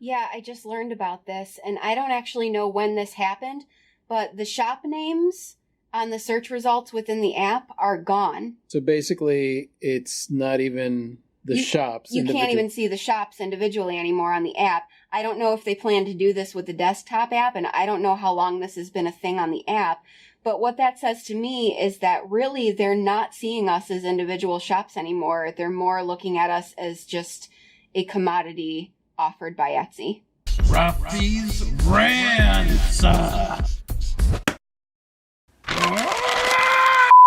Yeah, I just learned about this, and I don't actually know when this happened, but the shop names on the search results within the app are gone. So basically, it's not even the shops. You can't even see the shops individually anymore on the app. I don't know if they plan to do this with the desktop app, and I don't know how long this has been a thing on the app. But what that says to me is that really they're not seeing us as individual shops anymore. They're more looking at us as just a commodity offered by Etsy. Ruffy's Rants.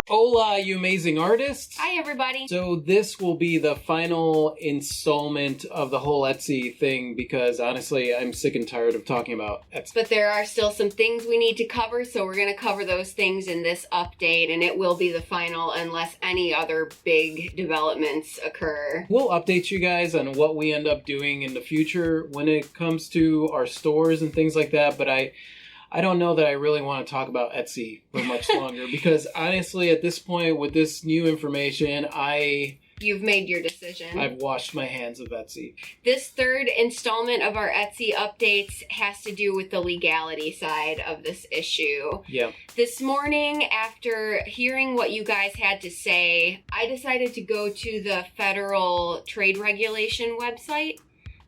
Hola, you amazing artists. Hi, everybody. So this will be the final installment of the whole Etsy thing because honestly, I'm sick and tired of talking about Etsy. But there are still some things we need to cover, so we're going to cover those things in this update, and it will be the final unless any other big developments occur. We'll update you guys on what we end up doing in the future when it comes to our stores and things like that, but I don't know that I really want to talk about Etsy for much longer because honestly, at this point, with this new information, You've made your decision. I've washed my hands of Etsy. This third installment of our Etsy updates has to do with the legality side of this issue. Yeah. This morning, after hearing what you guys had to say, I decided to go to the Federal Trade Regulation website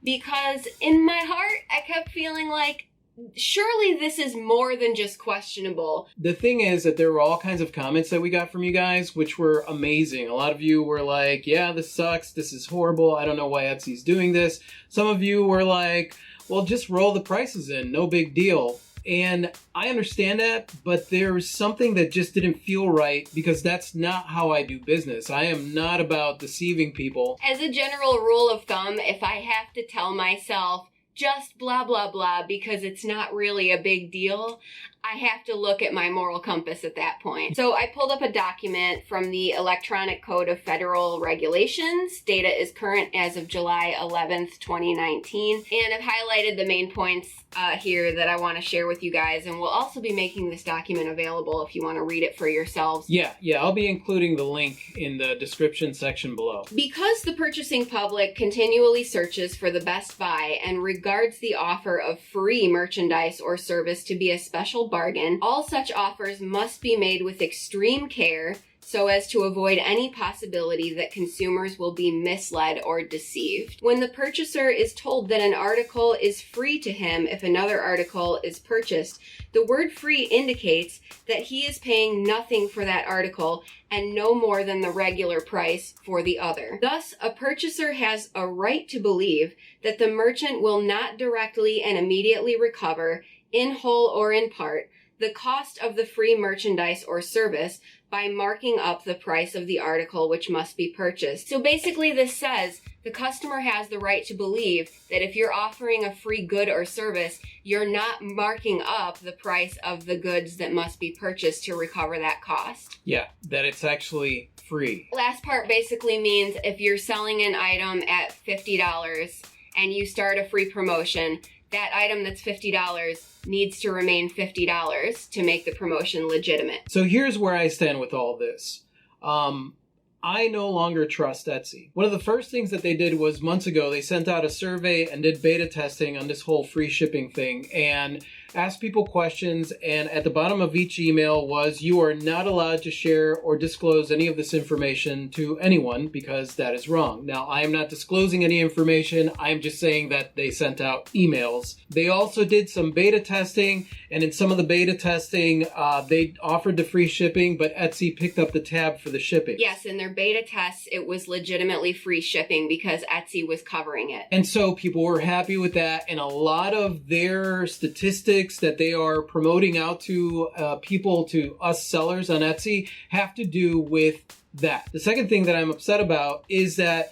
because in my heart, I kept feeling like, surely this is more than just questionable. The thing is that there were all kinds of comments that we got from you guys, which were amazing. A lot of you were like, yeah, this sucks. This is horrible. I don't know why Etsy's doing this. Some of you were like, well, just roll the prices in. No big deal. And I understand that, but there's something that just didn't feel right because that's not how I do business. I am not about deceiving people. As a general rule of thumb, if I have to tell myself, just blah, blah, blah, because it's not really a big deal, I have to look at my moral compass at that point. So I pulled up a document from the Electronic Code of Federal Regulations. Data is current as of July 11th, 2019. And I've highlighted the main points here that I want to share with you guys. And we'll also be making this document available if you want to read it for yourselves. Yeah, I'll be including the link in the description section below. Because the purchasing public continually searches for the best buy and regards the offer of free merchandise or service to be a special bargain, all such offers must be made with extreme care so as to avoid any possibility that consumers will be misled or deceived. When the purchaser is told that an article is free to him if another article is purchased, the word free indicates that he is paying nothing for that article and no more than the regular price for the other. Thus, a purchaser has a right to believe that the merchant will not directly and immediately recover, in whole or in part, the cost of the free merchandise or service by marking up the price of the article which must be purchased. So basically this says the customer has the right to believe that if you're offering a free good or service, you're not marking up the price of the goods that must be purchased to recover that cost. Yeah, that it's actually free. Last part basically means if you're selling an item at $50 and you start a free promotion, that item that's $50 needs to remain $50 to make the promotion legitimate. So here's where I stand with all this. I no longer trust Etsy. One of the first things that they did was months ago, they sent out a survey and did beta testing on this whole free shipping thing and asked people questions. And at the bottom of each email was, you are not allowed to share or disclose any of this information to anyone because that is wrong. Now, I am not disclosing any information. I'm just saying that they sent out emails. They also did some beta testing. And in some of the beta testing, they offered the free shipping, but Etsy picked up the tab for the shipping. Yes, in their beta tests, it was legitimately free shipping because Etsy was covering it. And so people were happy with that. And a lot of their statistics that they are promoting out to people, to us sellers on Etsy, have to do with that. The second thing that I'm upset about is that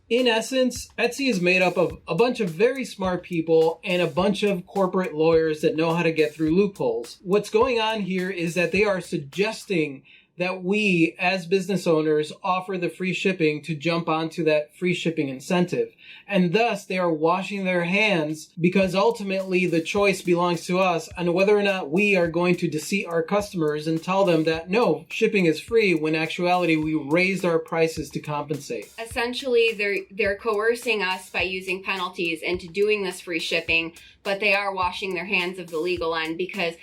in essence, Etsy is made up of a bunch of very smart people and a bunch of corporate lawyers that know how to get through loopholes. What's going on here is that they are suggesting that we, as business owners, offer the free shipping to jump onto that free shipping incentive. And thus, they are washing their hands because ultimately the choice belongs to us on whether or not we are going to deceive our customers and tell them that no, shipping is free, when in actuality we raised our prices to compensate. Essentially, they're coercing us by using penalties into doing this free shipping, but they are washing their hands of the legal end, because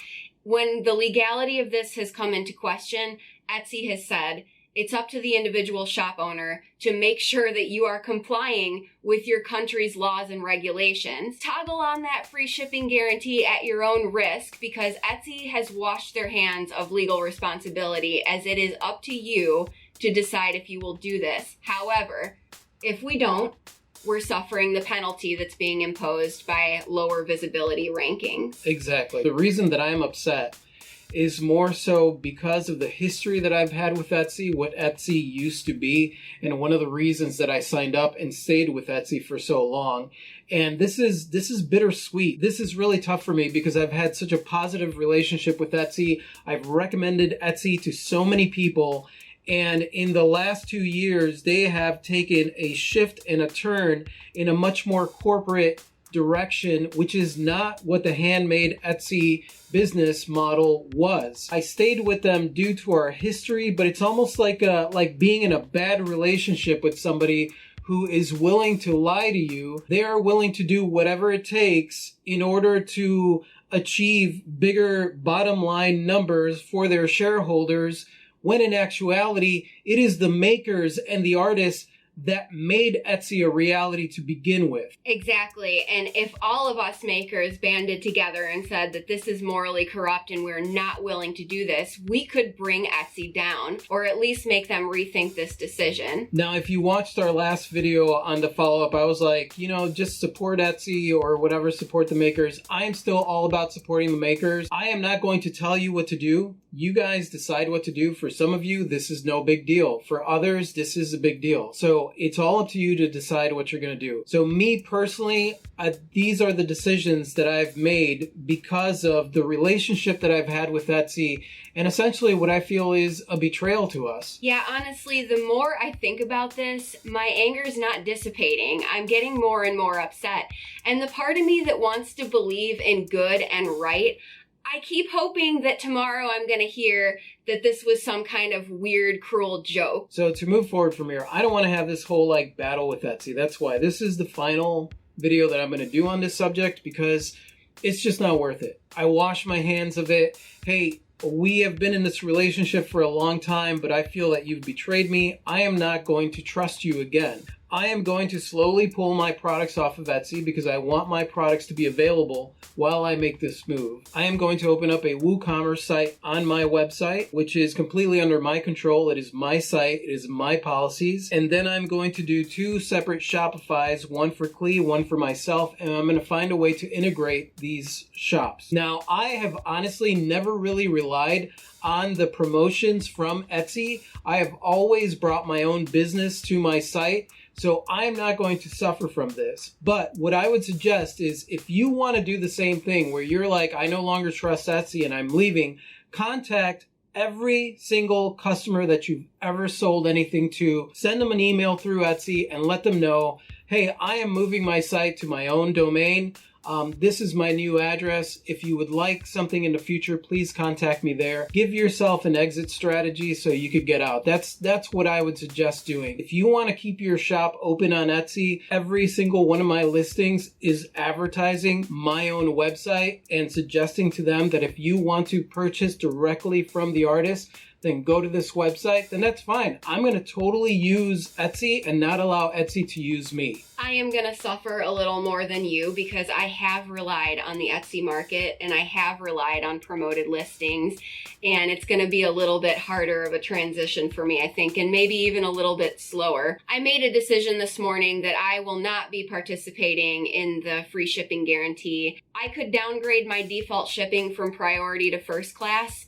when the legality of this has come into question, Etsy has said it's up to the individual shop owner to make sure that you are complying with your country's laws and regulations. Toggle on that free shipping guarantee at your own risk, because Etsy has washed their hands of legal responsibility, as it is up to you to decide if you will do this. However, if we don't, we're suffering the penalty that's being imposed by lower visibility rankings. Exactly. The reason that I'm upset is more so because of the history that I've had with Etsy, what Etsy used to be, and one of the reasons that I signed up and stayed with Etsy for so long. And this is bittersweet. This is really tough for me because I've had such a positive relationship with Etsy. I've recommended Etsy to so many people. And in the last 2 years, they have taken a shift and a turn in a much more corporate direction, which is not what the handmade Etsy business model was. I stayed with them due to our history, but it's almost like being in a bad relationship with somebody who is willing to lie to you. They are willing to do whatever it takes in order to achieve bigger bottom line numbers for their shareholders, when in actuality, it is the makers and the artists that made Etsy a reality to begin with. Exactly. And if all of us makers banded together and said that this is morally corrupt and we're not willing to do this, we could bring Etsy down, or at least make them rethink this decision. Now, if you watched our last video on the follow-up, I was like, just support Etsy or whatever, support the makers. I am still all about supporting the makers. I am not going to tell you what to do. You guys decide what to do. For some of you, this is no big deal. For others, this is a big deal. So it's all up to you to decide what you're going to do. So me personally, these are the decisions that I've made because of the relationship that I've had with Etsy, and essentially what I feel is a betrayal to us. Yeah, honestly, the more I think about this, my anger is not dissipating. I'm getting more and more upset. And the part of me that wants to believe in good and right, I keep hoping that tomorrow I'm going to hear that this was some kind of weird, cruel joke. So to move forward from here, I don't want to have this whole battle with Etsy. That's why this is the final video that I'm going to do on this subject, because it's just not worth it. I wash my hands of it. Hey, we have been in this relationship for a long time, but I feel that you've betrayed me. I am not going to trust you again. I am going to slowly pull my products off of Etsy because I want my products to be available while I make this move. I am going to open up a WooCommerce site on my website, which is completely under my control. It is my site. It is my policies. And then I'm going to do 2 separate Shopifys, one for Klee, one for myself, and I'm going to find a way to integrate these shops. Now, I have honestly never really relied on the promotions from Etsy. I have always brought my own business to my site, so I'm not going to suffer from this. But what I would suggest is, if you want to do the same thing where you're like, I no longer trust Etsy and I'm leaving, contact every single customer that you've ever sold anything to. Send them an email through Etsy and let them know, hey, I am moving my site to my own domain. This is my new address. If you would like something in the future, please contact me there. Give yourself an exit strategy so you could get out. That's what I would suggest doing. If you want to keep your shop open on Etsy, every single one of my listings is advertising my own website and suggesting to them that if you want to purchase directly from the artist, then go to this website, then that's fine. I'm going to totally use Etsy and not allow Etsy to use me. I am going to suffer a little more than you because I have relied on the Etsy market and I have relied on promoted listings, and it's going to be a little bit harder of a transition for me, I think, and maybe even a little bit slower. I made a decision this morning that I will not be participating in the free shipping guarantee. I could downgrade my default shipping from priority to first class,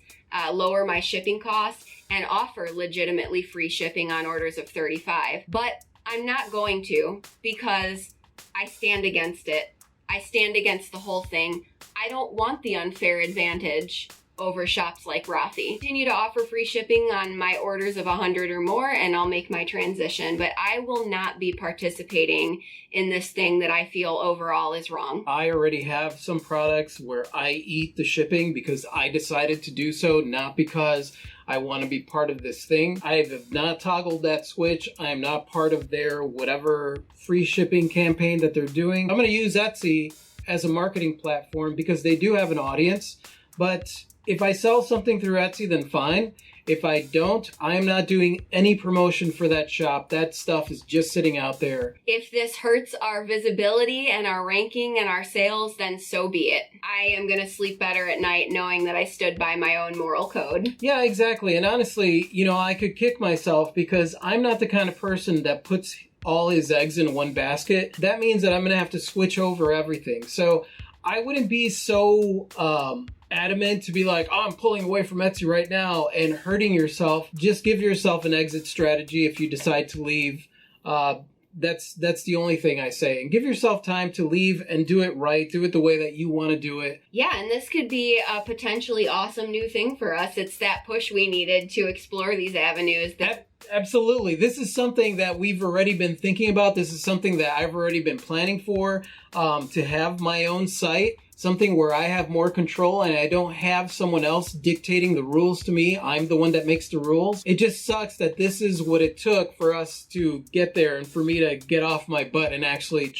lower my shipping costs, and offer legitimately free shipping on orders of $35. But I'm not going to, because I stand against it. I stand against the whole thing. I don't want the unfair advantage over shops like Rothy. Continue to offer free shipping on my orders of 100 or more, and I'll make my transition, but I will not be participating in this thing that I feel overall is wrong. I already have some products where I eat the shipping because I decided to do so, not because I want to be part of this thing. I have not toggled that switch. I am not part of their whatever free shipping campaign that they're doing. I'm going to use Etsy as a marketing platform because they do have an audience, but if I sell something through Etsy, then fine. If I don't, I am not doing any promotion for that shop. That stuff is just sitting out there. If this hurts our visibility and our ranking and our sales, then so be it. I am going to sleep better at night knowing that I stood by my own moral code. Yeah, exactly. And honestly, I could kick myself because I'm not the kind of person that puts all his eggs in one basket. That means that I'm going to have to switch over everything. So I wouldn't be so adamant to be like, oh, I'm pulling away from Etsy right now and hurting yourself. Just give yourself an exit strategy if you decide to leave. That's the only thing I say. And give yourself time to leave and do it right. Do it the way that you want to do it. Yeah, and this could be a potentially awesome new thing for us. It's that push we needed to explore these avenues. Absolutely. This is something that we've already been thinking about. This is something that I've already been planning for, to have my own site. Something where I have more control and I don't have someone else dictating the rules to me. I'm the one that makes the rules. It just sucks that this is what it took for us to get there and for me to get off my butt and actually,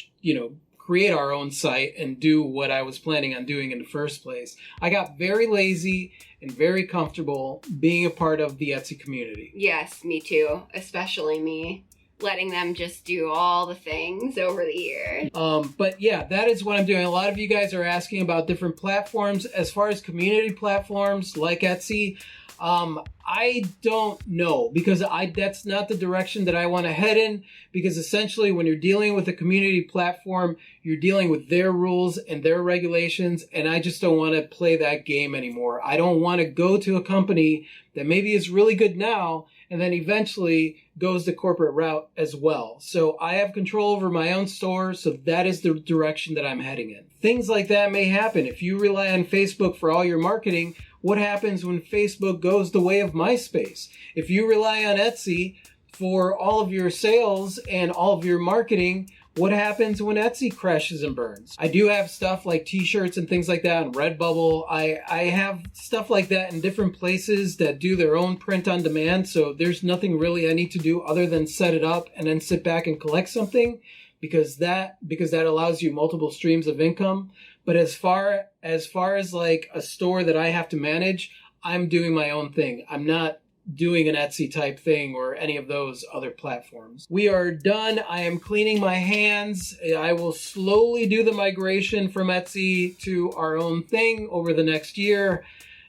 create our own site and do what I was planning on doing in the first place. I got very lazy and very comfortable being a part of the Etsy community. Yes, me too. Especially me. Letting them just do all the things over the years. But yeah, that is what I'm doing. A lot of you guys are asking about different platforms. As far as community platforms like Etsy, I don't know because that's not the direction that I want to head in, because essentially when you're dealing with a community platform, you're dealing with their rules and their regulations, and I just don't want to play that game anymore. I don't want to go to a company that maybe is really good now and then eventually goes the corporate route as well. So I have control over my own store, so that is the direction that I'm heading in. Things like that may happen. If you rely on Facebook for all your marketing, what happens when Facebook goes the way of MySpace? If you rely on Etsy for all of your sales and all of your marketing, what happens when Etsy crashes and burns? I do have stuff like t-shirts and things like that on Redbubble. I have stuff like that in different places that do their own print on demand. So there's nothing really I need to do other than set it up and then sit back and collect something because that allows you multiple streams of income. But as far as like a store that I have to manage, I'm doing my own thing. I'm not doing an Etsy type thing or any of those other platforms. We are done. I am cleaning my hands. I will slowly do the migration from Etsy to our own thing over the next year.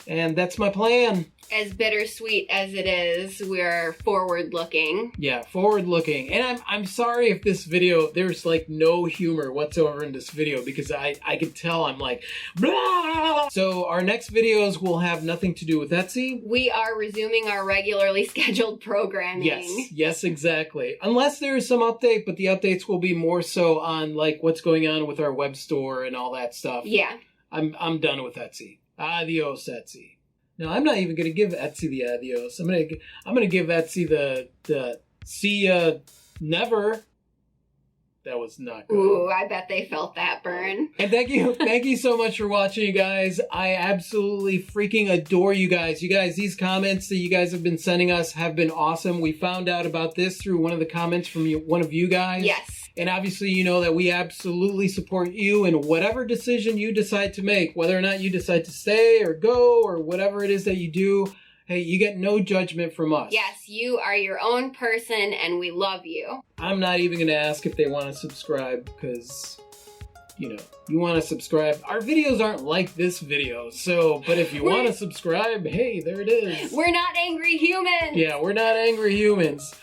And that's my plan. As bittersweet as it is, we're forward looking. Yeah, forward looking. And I'm sorry if this video, there's like no humor whatsoever in this video because I can tell I'm like, blah. So our next videos will have nothing to do with Etsy. We are resuming our regularly scheduled programming. Yes, exactly. Unless there is some update, but the updates will be more so on like what's going on with our web store and all that stuff. Yeah. I'm done with Etsy. Adios, Etsy. No, I'm not even going to give Etsy the adios. I'm going to give Etsy the see ya never. That was not good. Ooh, I bet they felt that burn. And thank you so much for watching, you guys. I absolutely freaking adore you guys. You guys, these comments that you guys have been sending us have been awesome. We found out about this through one of the comments from one of you guys. Yes. And obviously, you know that we absolutely support you in whatever decision you decide to make, whether or not you decide to stay or go or whatever it is that you do. Hey, you get no judgment from us. Yes, you are your own person and we love you. I'm not even going to ask if they want to subscribe because, you want to subscribe. Our videos aren't like this video, but if you want to subscribe, hey, there it is. We're not angry humans. Yeah, we're not angry humans.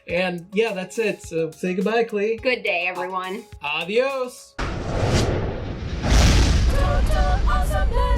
And yeah, that's it. So say goodbye, Clee. Good day, everyone. Adios. Total awesomeness.